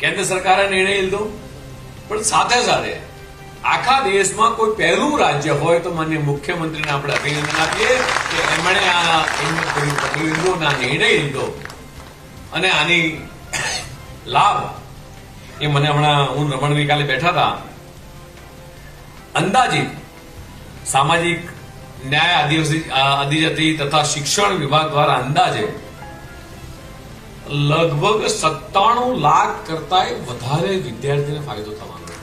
કેન્દ્ર સરકારે નિર્ણય લીધો, પણ સાથે સાથે આખા દેશમાં કોઈ પહેલું રાજ્ય હોય તો માન્ય મુખ્યમંત્રીને આપણે અભિનંદન આપીએ કે એમણે આ પ્રતિનિધિઓના નિર્ણય લીધો અને આની લાભ એ મને હમણાં હું રમણ કાલે બેઠા હતા, અંદાજિત સામાજિક ન્યાય આદિજાતિ તથા શિક્ષણ વિભાગ દ્વારા અંદાજે લગભગ 97 લાખ કરતા વધારે વિદ્યાર્થીને ફાયદો થવાનો છે.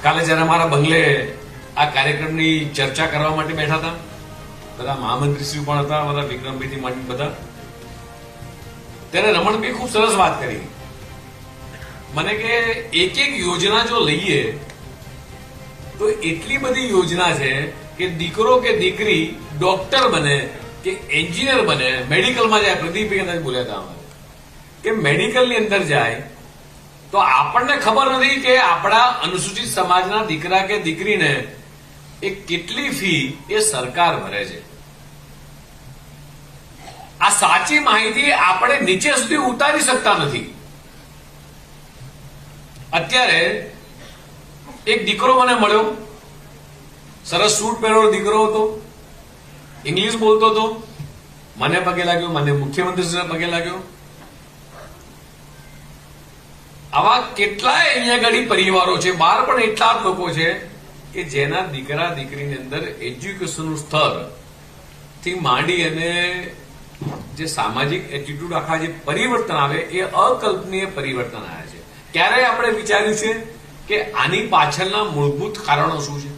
કાલે જયારે અમારા બંગલે આ કાર્યક્રમની ચર્ચા કરવા માટે બેઠા હતા, બધા મહામંત્રીશ્રી પણ હતા, બધા વિક્રમભાઈથી માંડી બધા, ત્યારે રમણભાઈ ખૂબ સરસ વાત કરી મને કે એક એક યોજના જો લઈએ તો એટલી બધી યોજના છે કે દીકરો કે દીકરી ડોક્ટર બને કે એન્જિનિયર બને, મેડિકલમાં જાય. પ્રદીપભાઈ બોલ્યા હતા કે મેડિકલની અંદર જાય તો આપણને ખબર નથી કે આપણા અનુસૂચિત સમાજના દીકરા કે દીકરીને એ કેટલી ફી એ સરકાર ભરે છે. આ સાચી માહિતી આપણે નીચે સુધી ઉતારી શકતા નથી. અત્યારે એક દીકરો મને મળ્યો, સરસ સૂટ પહેરેલો દીકરો હતો, ઇંગ્લિશ બોલતો હતો, મને પગે લાગ્યો, મને મુખ્યમંત્રીશ્રીને પગે લાગ્યો. આવા કેટલાય અહીંયા આગળ પરિવારો છે, બહાર પણ એટલા જ લોકો છે કે જેના દીકરા દીકરીની અંદર એજ્યુકેશનનું સ્તર થી માંડી અને જે સામાજિક એટીટ્યુડ આખા જે પરિવર્તન આવે એ અકલ્પનીય પરિવર્તન આવ્યા છે. ક્યારે આપણે વિચાર્યું છે કે આની પાછળના મૂળભૂત કારણો શું છે?